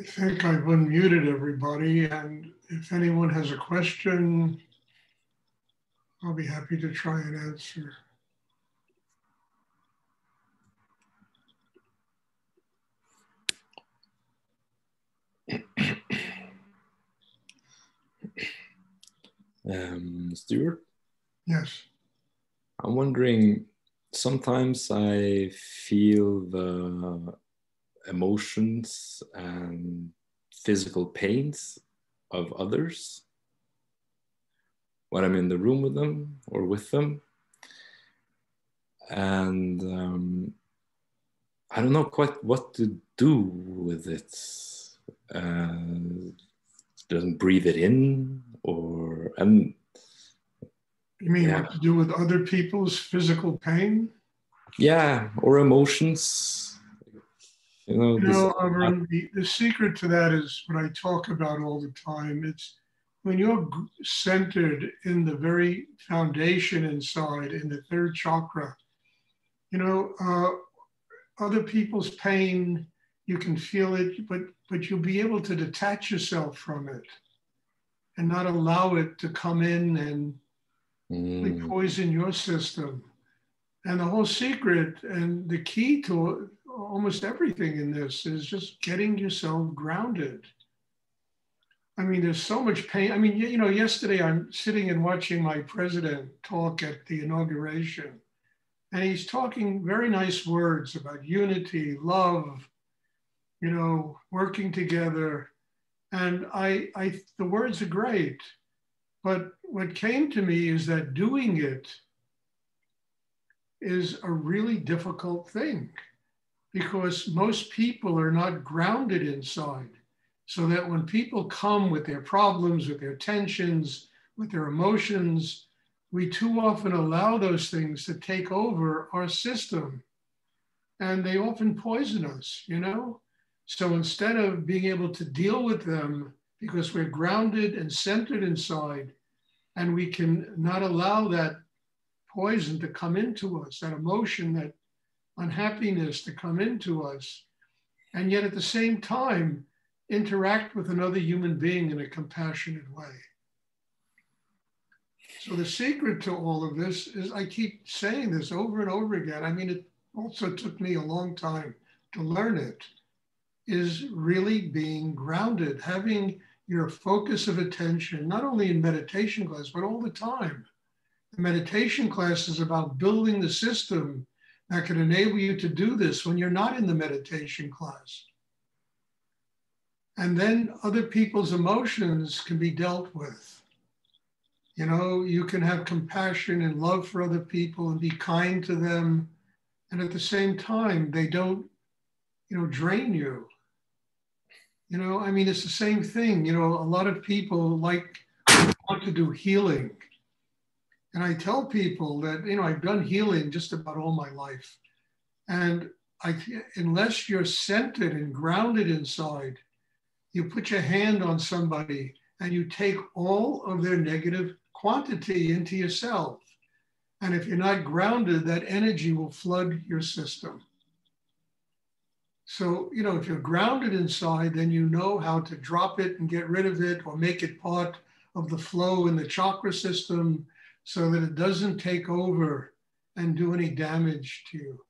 I think I've unmuted everybody, and if anyone has a question, I'll be happy to try and answer. Stuart? Yes. I'm wondering, sometimes I feel the emotions and physical pains of others when I'm in the room with them or with them. And I don't know quite what to do with it. Doesn't breathe it in, and You mean yeah. what to do with other people's physical pain? Yeah, or emotions. The secret to that is what I talk about all the time. It's when you're centered in the very foundation inside, in the third chakra, other people's pain, you can feel it, but you'll be able to detach yourself from it and not allow it to come in and poison your system. And the whole secret and the key to almost everything in this is just getting yourself grounded. I mean, there's so much pain. I mean, yesterday I'm sitting and watching my president talk at the inauguration, and he's talking very nice words about unity, love, working together. And the words are great. But what came to me is that doing it is a really difficult thing because most people are not grounded inside. So that when people come with their problems, with their tensions, with their emotions, we too often allow those things to take over our system. And they often poison us, So instead of being able to deal with them because we're grounded and centered inside, and we can not allow that poison to come into us, that emotion, that unhappiness to come into us, and yet at the same time, interact with another human being in a compassionate way. So the secret to all of this is, I keep saying this over and over again. I mean, it also took me a long time to learn it, is really being grounded, having your focus of attention, not only in meditation class, but all the time. The meditation class is about building the system that can enable you to do this when you're not in the meditation class. And then other people's emotions can be dealt with. You can have compassion and love for other people and be kind to them. And at the same time, they don't, drain you. I mean, it's the same thing. A lot of people want to do healing. And I tell people that, I've done healing just about all my life. And unless you're centered and grounded inside, you put your hand on somebody and you take all of their negative quantity into yourself. And if you're not grounded, that energy will flood your system. So, if you're grounded inside, then you know how to drop it and get rid of it or make it part of the flow in the chakra system so that it doesn't take over and do any damage to you.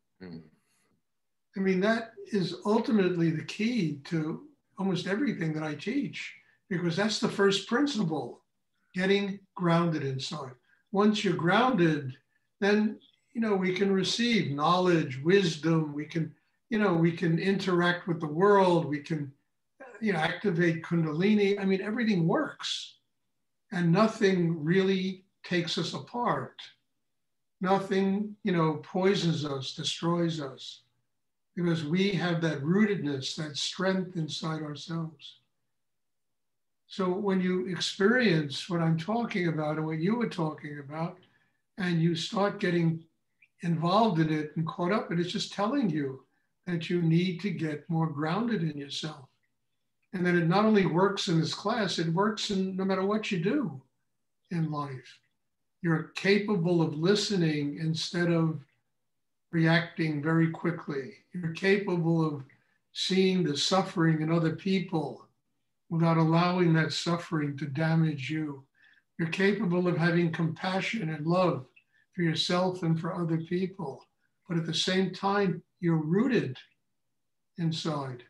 I mean, that is ultimately the key to almost everything that I teach, because that's the first principle, getting grounded inside. Once you're grounded, then, we can receive knowledge, wisdom, we can interact with the world, we can, activate Kundalini. I mean, everything works and nothing really takes us apart. Nothing, poisons us, destroys us, because we have that rootedness, that strength inside ourselves. So when you experience what I'm talking about and what you were talking about, and you start getting involved in it and caught up in it, it's just telling you that you need to get more grounded in yourself. And that it not only works in this class, it works in no matter what you do in life. You're capable of listening instead of reacting very quickly. You're capable of seeing the suffering in other people without allowing that suffering to damage you. You're capable of having compassion and love for yourself and for other people. But at the same time, you're rooted inside.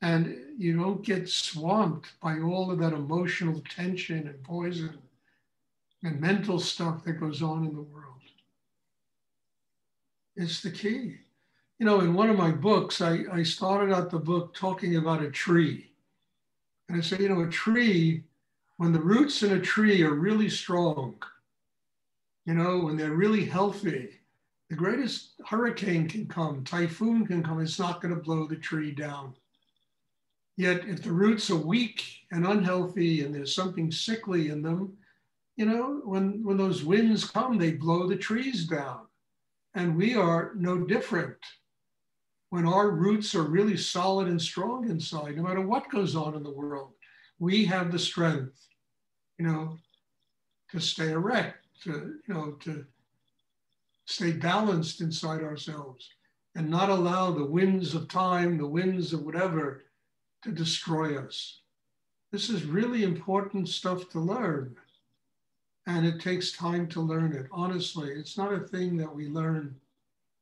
And you don't get swamped by all of that emotional tension and poison and mental stuff that goes on in the world. It's the key. You know, in one of my books, I started out the book talking about a tree. And I said, you know, a tree, when the roots in a tree are really strong, you know, when they're really healthy, the greatest hurricane can come, typhoon can come, it's not going to blow the tree down. Yet if the roots are weak and unhealthy and there's something sickly in them, you know, when those winds come, they blow the trees down. And we are no different. When our roots are really solid and strong inside, no matter what goes on in the world, we have the strength, you know, to stay erect, to, you know, to stay balanced inside ourselves and not allow the winds of time, the winds of whatever, to destroy us. This is really important stuff to learn. And it takes time to learn it. Honestly, it's not a thing that we learn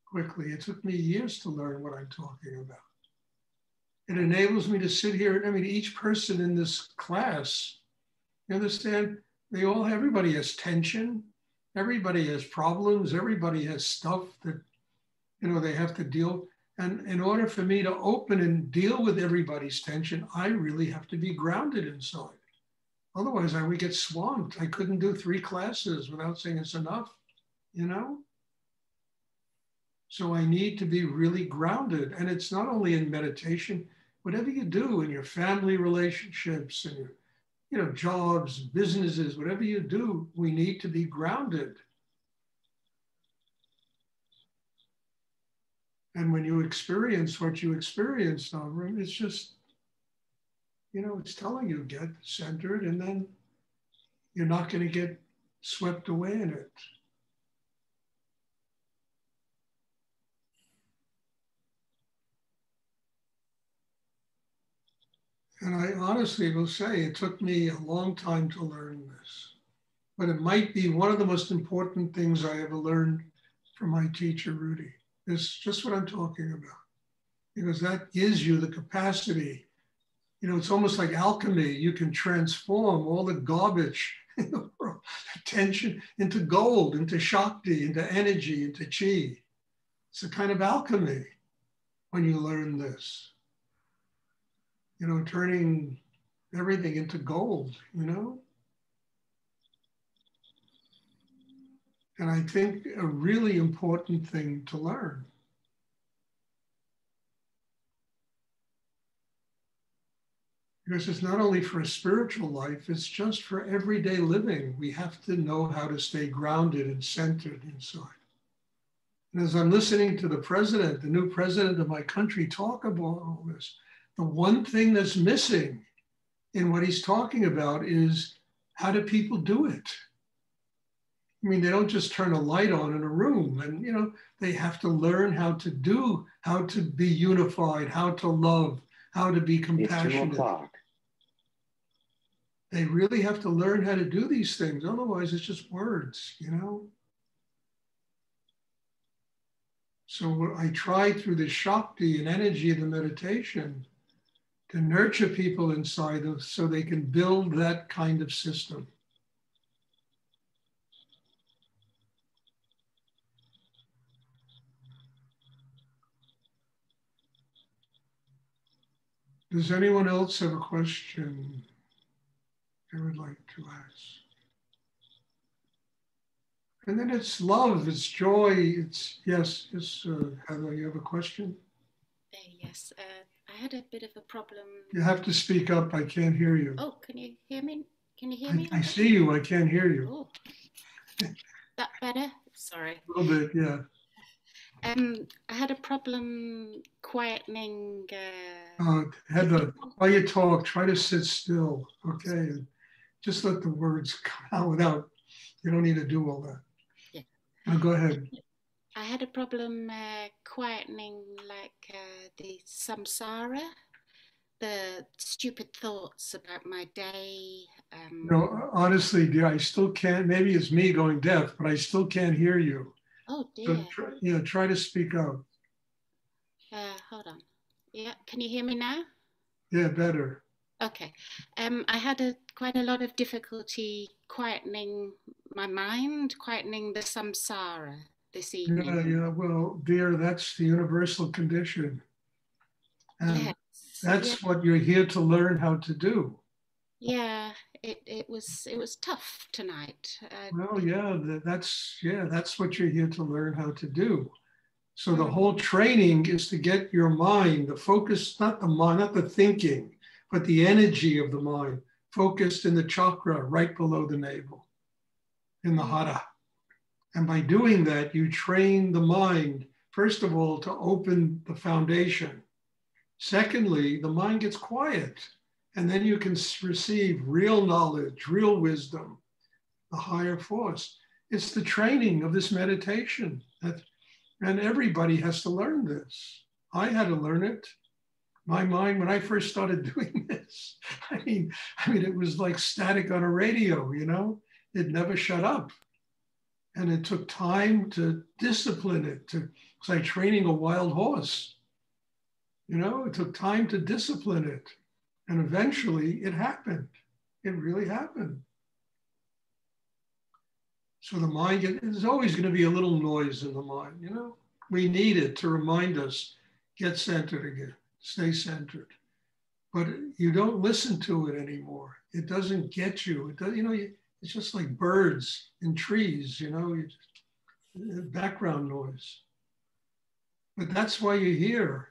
quickly. It took me years to learn what I'm talking about. It enables me to sit here. I mean, each person in this class, you understand, everybody has tension. Everybody has problems. Everybody has stuff that, you know, they have to deal. And in order for me to open and deal with everybody's tension, I really have to be grounded inside. Otherwise, I would get swamped. I couldn't do 3 classes without saying it's enough, you know? So I need to be really grounded. And it's not only in meditation, whatever you do in your family relationships and your, you know, jobs, businesses, whatever you do, we need to be grounded. And when you experience what you experienced, Avram, it's just, you know, it's telling you get centered and then you're not going to get swept away in it. And I honestly will say it took me a long time to learn this, but it might be one of the most important things I ever learned from my teacher, Rudy. It's just what I'm talking about, because that gives you the capacity. You know, it's almost like alchemy. You can transform all the garbage in the world, tension, into gold, into Shakti, into energy, into chi. It's a kind of alchemy when you learn this. You know, turning everything into gold, you know? And I think a really important thing to learn. Because it's not only for a spiritual life, it's just for everyday living. We have to know how to stay grounded and centered inside. And as I'm listening to the president, the new president of my country, talk about all this, the one thing that's missing in what he's talking about is how do people do it? I mean, they don't just turn a light on in a room and, you know, they have to learn how to do, how to be unified, how to love, how to be compassionate. It's 2 o'clock. They really have to learn how to do these things. Otherwise, it's just words, you know? So I try through the Shakti and energy of the meditation to nurture people inside them so they can build that kind of system. Does anyone else have a question they would like to ask? And then it's love, it's joy, it's, yes, Heather, you have a question? Yes, I had a bit of a problem. You have to speak up, I can't hear you. Oh, can you hear me? Can you hear me? I see you, I can't hear you. Oh, that better? Sorry. A little bit, yeah. I had a problem quietening. Heather, while you talk, try to sit still, okay? And just let the words come out without, you don't need to do all that. Yeah. Now go ahead. I had a problem quietening like the samsara, the stupid thoughts about my day. Honestly, dear, I still can't, maybe it's me going deaf, but I still can't hear you. Oh So dear. try to speak up. Hold on. Yeah, can you hear me now? Yeah, better. Okay. I had quite a lot of difficulty quietening my mind, quietening the samsara this evening. Yeah. Well, dear, that's the universal condition. And Yes. Yeah. that's what you're here to learn how to do. Yeah. It was tough tonight. Well, yeah, that's what you're here to learn how to do. So the Mm, whole training is to get your mind, the focus, not the mind, not the thinking, but the energy of the mind, focused in the chakra right below the navel, in the mm, hara. And by doing that, you train the mind, first of all, to open the foundation. Secondly, the mind gets quiet, and then you can receive real knowledge, real wisdom, the higher force. It's the training of this meditation. And everybody has to learn this. I had to learn it. My mind, when I first started doing this, it was like static on a radio, it never shut up. And it took time to discipline it. It's like training a wild horse. It took time to discipline it. And eventually it happened. It really happened. So the mind, there's always going to be a little noise in the mind, We need it to remind us, get centered again, stay centered. But you don't listen to it anymore. It doesn't get you. It does, it's just like birds in trees, background noise. But that's why you're here.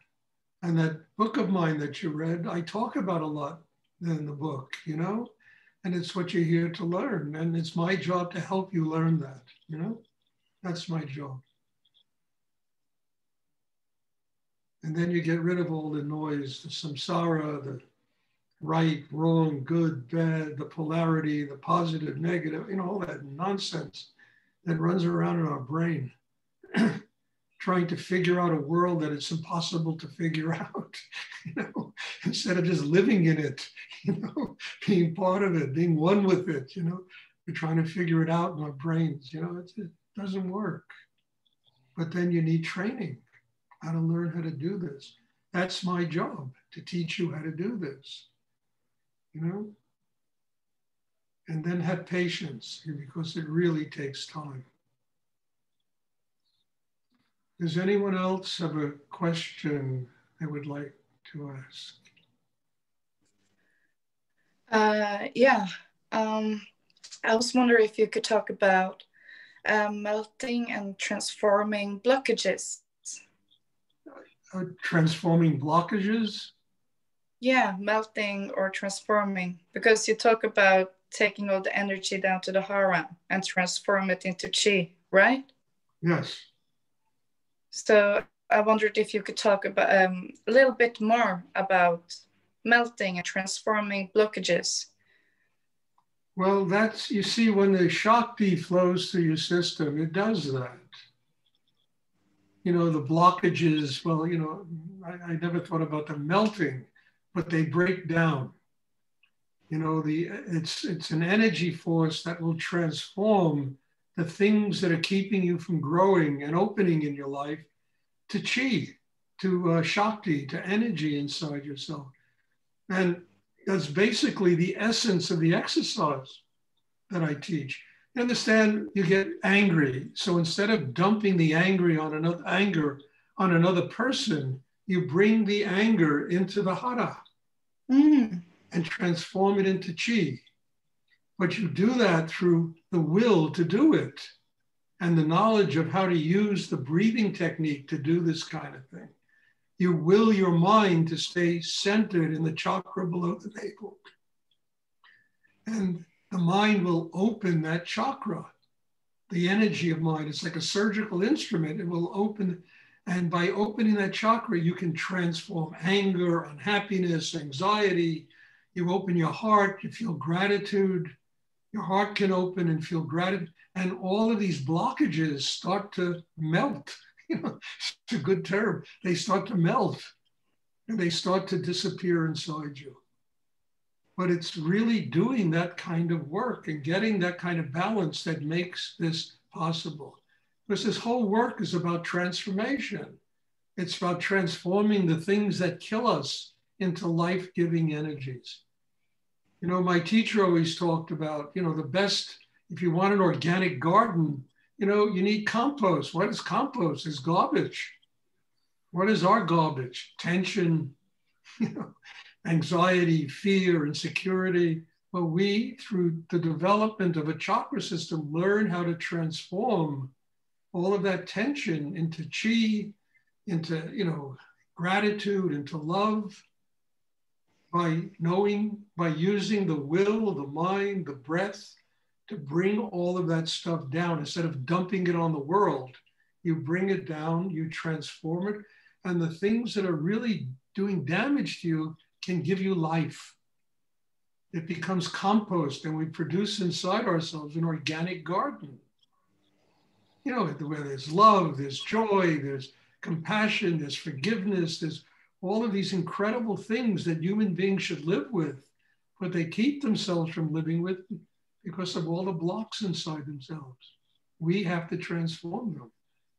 And that book of mine that you read, I talk about a lot in the book, and it's what you're here to learn. And it's my job to help you learn that, that's my job. And then you get rid of all the noise, the samsara, the right, wrong, good, bad, the polarity, the positive, negative, all that nonsense that runs around in our brain, trying to figure out a world that it's impossible to figure out, instead of just living in it, being part of it, being one with it, we're trying to figure it out in our brains, it doesn't work. But then you need training, how to learn how to do this. That's my job, to teach you how to do this, and then have patience, because it really takes time. Does anyone else have a question they would like to ask? Yeah. I was wondering if you could talk about melting and transforming blockages. Transforming blockages? Yeah, melting or transforming, because you talk about taking all the energy down to the hara and transform it into chi, right? Yes. So I wondered if you could talk about a little bit more about melting and transforming blockages. Well, that's, you see, when the Shakti flows through your system, it does that. The blockages, well, I never thought about them melting, but they break down. It's an energy force that will transform the things that are keeping you from growing and opening in your life to chi, to Shakti, to energy inside yourself. And that's basically the essence of the exercise that I teach. You understand, you get angry. So instead of dumping the anger on another person, you bring the anger into the hara and transform it into chi. But you do that through the will to do it and the knowledge of how to use the breathing technique to do this kind of thing. You will your mind to stay centered in the chakra below the navel. And the mind will open that chakra, the energy of mind. It's like a surgical instrument. It will open, and by opening that chakra, you can transform anger, unhappiness, anxiety. You open your heart, you feel gratitude, Your heart can open and feel gratitude, and all of these blockages start to melt. It's a good term. They start to melt and they start to disappear inside you. But it's really doing that kind of work and getting that kind of balance that makes this possible. Because this whole work is about transformation. It's about transforming the things that kill us into life-giving energies. My teacher always talked about, the best, if you want an organic garden, you need compost. What is compost? It's garbage. What is our garbage? Tension, anxiety, fear, insecurity. Well, we, through the development of a chakra system, learn how to transform all of that tension into chi, into, gratitude, into love, by using the will, the mind, the breath to bring all of that stuff down. Instead of dumping it on the world, you bring it down, you transform it, and the things that are really doing damage to you can give you life. It becomes compost, and we produce inside ourselves an organic garden. Where there's love, there's joy, there's compassion, there's forgiveness, there's all of these incredible things that human beings should live with, but they keep themselves from living with because of all the blocks inside themselves. We have to transform them,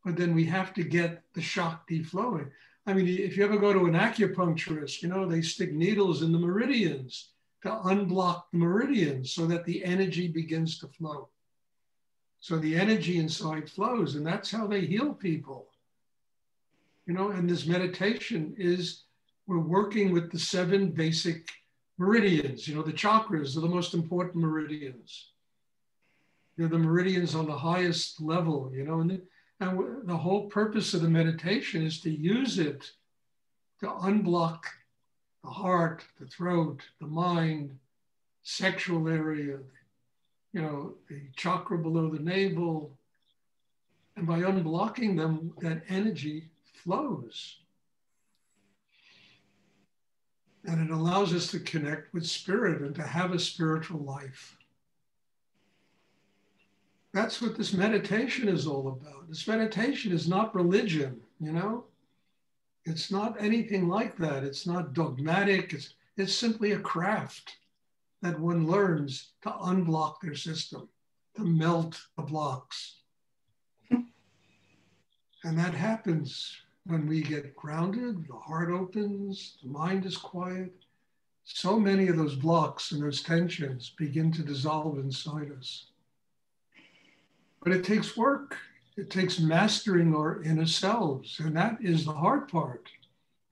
but then we have to get the Shakti flowing. I mean, if you ever go to an acupuncturist, they stick needles in the meridians to unblock the meridians so that the energy begins to flow. So the energy inside flows, and that's how they heal people. And this meditation we're working with the 7 basic meridians. The chakras are the most important meridians. They're the meridians on the highest level, and the whole purpose of the meditation is to use it to unblock the heart, the throat, the mind, sexual area, the chakra below the navel. And by unblocking them, that energy flows. And it allows us to connect with spirit and to have a spiritual life. That's what this meditation is all about. This meditation is not religion, It's not anything like that. It's not dogmatic. It's simply a craft that one learns to unblock their system, to melt the blocks. And that happens when we get grounded, the heart opens, the mind is quiet. So many of those blocks and those tensions begin to dissolve inside us. But it takes work. It takes mastering our inner selves. And that is the hard part,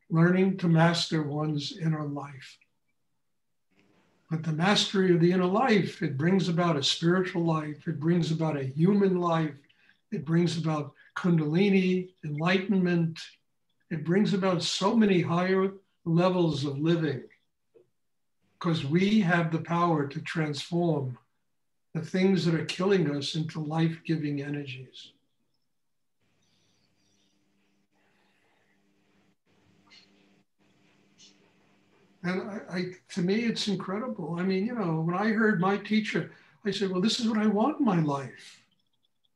learning to master one's inner life. But the mastery of the inner life, it brings about a spiritual life. It brings about a human life. It brings about Kundalini, enlightenment. It brings about so many higher levels of living because we have the power to transform the things that are killing us into life-giving energies. And to me, it's incredible. I mean, when I heard my teacher, I said, well, this is what I want in my life.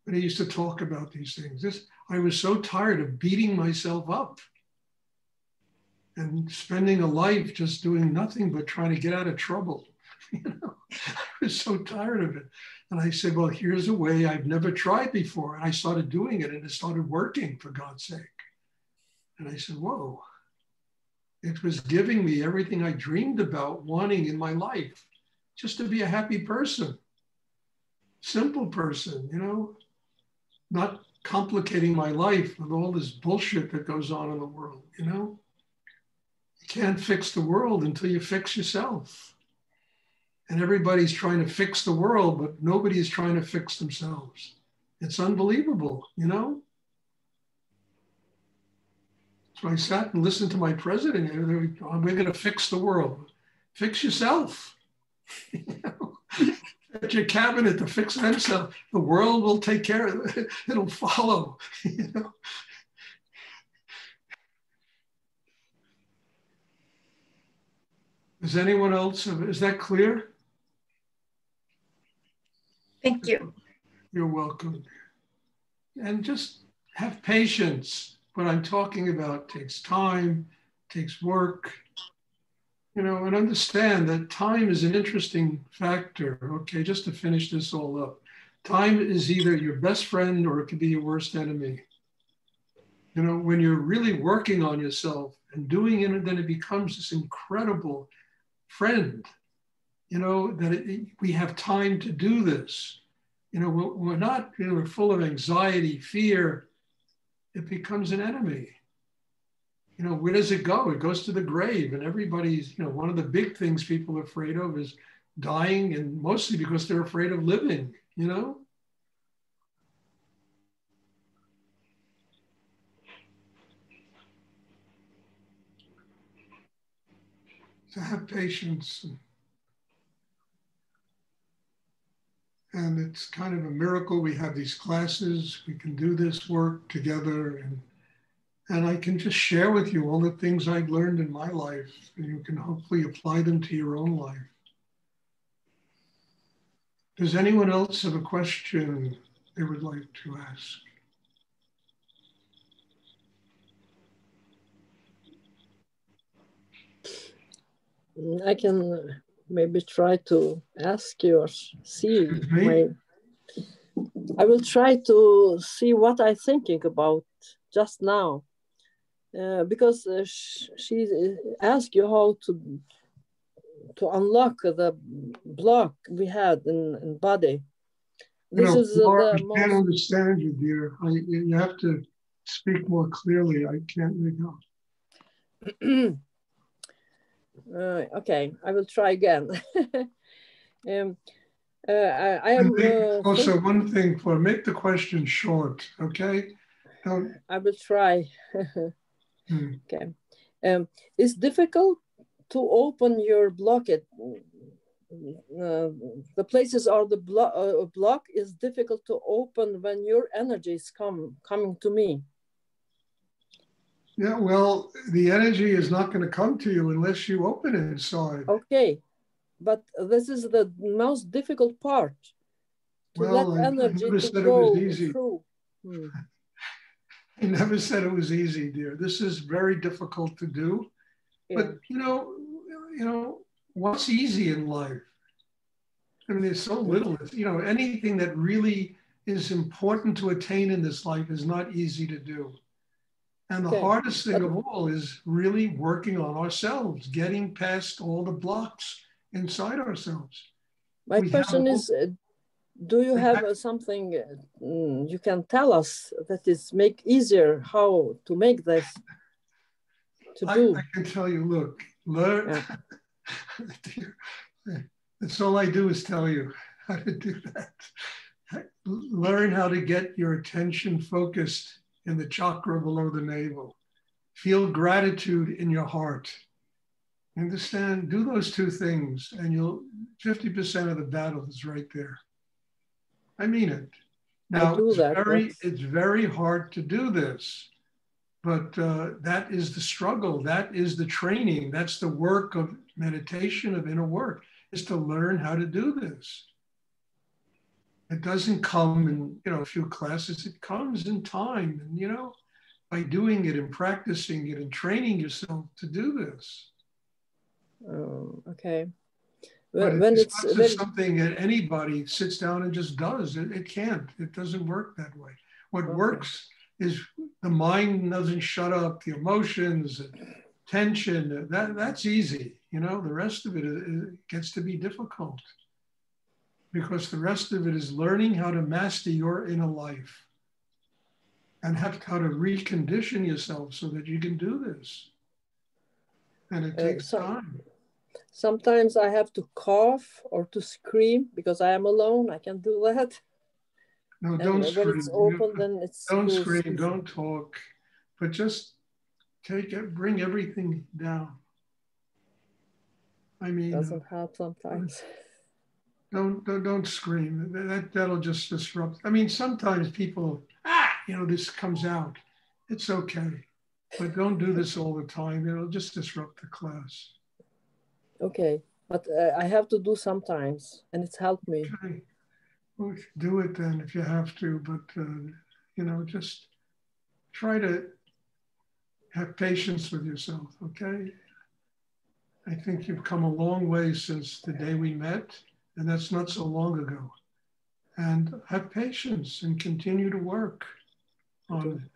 When he used to talk about these things, I was so tired of beating myself up and spending a life just doing nothing but trying to get out of trouble. I was so tired of it. And I said, well, here's a way I've never tried before. And I started doing it and it started working, for God's sake. And I said, whoa, it was giving me everything I dreamed about wanting in my life, just to be a happy person, simple person, not complicating my life with all this bullshit that goes on in the world, You can't fix the world until you fix yourself. And everybody's trying to fix the world, but nobody is trying to fix themselves. It's unbelievable, So I sat and listened to my president. We're going to fix the world. Fix yourself. Get your cabinet to fix themselves. The world will take care of it. It'll follow. Is anyone else? Is that clear? Thank you. You're welcome. And just have patience. What I'm talking about takes time, takes work, you know, and understand that time is an interesting factor. Okay, just to finish this all up. Time is either your best friend or it could be your worst enemy. You know, when you're really working on yourself and doing it, then it becomes this incredible friend, you know, that we have time to do this. You know, we're not, you know, we're full of anxiety, fear. It becomes an enemy. You know, where does it go? It goes to the grave. And everybody's, you know, one of the big things people are afraid of is dying, and mostly because they're afraid of living, you know? So have patience. And it's kind of a miracle. We have these classes, we can do this work together, and I can just share with you all the things I've learned in my life, and you can hopefully apply them to your own life. Does anyone else have a question they would like to ask? I can maybe try to ask you or see. I will try to see what I'm thinking about just now. Because she asked you how to unlock the block we had in body. This is Laura, I can't understand you, dear. You have to speak more clearly. I can't make out. Okay, I will try again. I am also one thing, for make the question short, okay? I will try. Okay. It's difficult to open your blockade. The places or the block is difficult to open when your energy is coming to me. Yeah, well, the energy is not going to come to you unless you open it inside. Okay, but this is the most difficult part. To let energy to go through. I never said it was easy, dear. This is very difficult to do. Yeah. But you know, what's easy in life? I mean, there's so little. You know, anything that really is important to attain in this life is not easy to do. And the hardest thing of all is really working on ourselves, getting past all the blocks inside ourselves. My question is, do you have something you can tell us that is make easier how to make this to do? I can tell you, look, learn. That's all I do is tell you how to do that. Learn how to get your attention focused in the chakra below the navel. Feel gratitude in your heart. Understand? Do those two things, and 50% of the battle is right there. I mean it. Now, it's very hard to do this, but that is the struggle. That is the training. That's the work of meditation, of inner work, is to learn how to do this. It doesn't come in, a few classes. It comes in time, and, by doing it and practicing it and training yourself to do this. Oh, okay. But it's not just something that anybody sits down and just does. It can't. It doesn't work that way. What works is the mind doesn't shut up, the emotions, tension. That's easy. The rest of it gets to be difficult, because the rest of it is learning how to master your inner life and how to recondition yourself so that you can do this. And it takes time. Sometimes I have to cough or to scream because I am alone. I can do that. No, don't scream. When it's open, then it's don't scream, don't talk, but just bring everything down. I mean, doesn't help sometimes. Don't scream. That'll just disrupt. I mean, sometimes people, this comes out. It's okay, but don't do this all the time. It'll just disrupt the class. Okay, but I have to do sometimes, and it's helped me. Okay. Well, do it then if you have to, but you know, just try to have patience with yourself, okay? I think you've come a long way since the day we met, and that's not so long ago. And have patience and continue to work on it.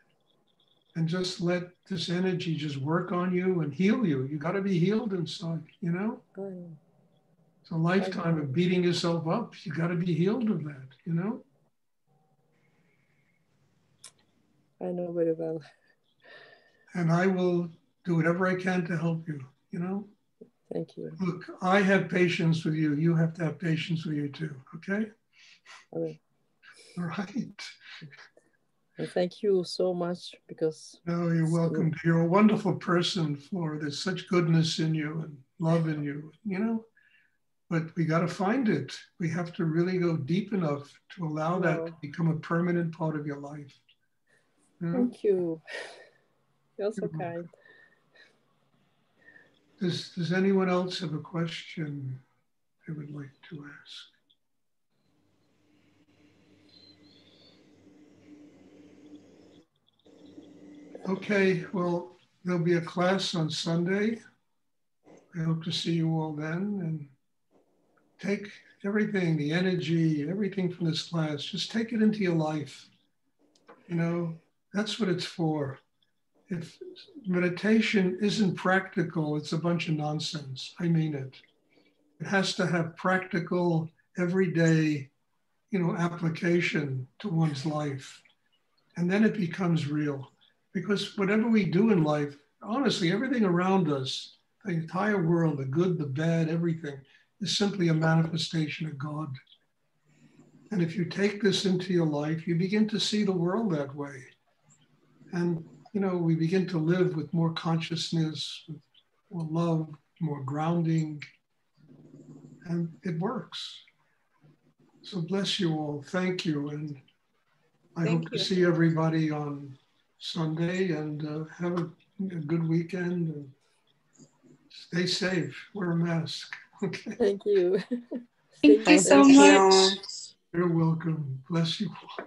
And just let this energy just work on you and heal you. You got to be healed inside, you know? It's a lifetime of beating yourself up. You got to be healed of that, you know? I know very well. And I will do whatever I can to help you, you know? Thank you. Look, I have patience with you. You have to have patience with you too, okay? Okay. All right. And thank you so much because... No, you're welcome. You're a wonderful person, Flora. There's such goodness in you and love in you, you know? But we got to find it. We have to really go deep enough to allow that to become a permanent part of your life. You know? Thank you. You're so kind. Does anyone else have a question they would like to ask? Okay, well, there'll be a class on Sunday. I hope to see you all then, and take everything, the energy, everything from this class, just take it into your life. You know, that's what it's for. If meditation isn't practical, it's a bunch of nonsense. I mean it. It has to have practical, everyday, you know, application to one's life. And then it becomes real. Because whatever we do in life, honestly, everything around us, the entire world, the good, the bad, everything, is simply a manifestation of God. And if you take this into your life, you begin to see the world that way. And, you know, we begin to live with more consciousness, with more love, more grounding, and it works. So bless you all. Thank you. And I hope to see everybody on Sunday, and have a good weekend, and stay safe. Wear a mask. Okay. Thank you. Thank you so much. You're welcome. Bless you all.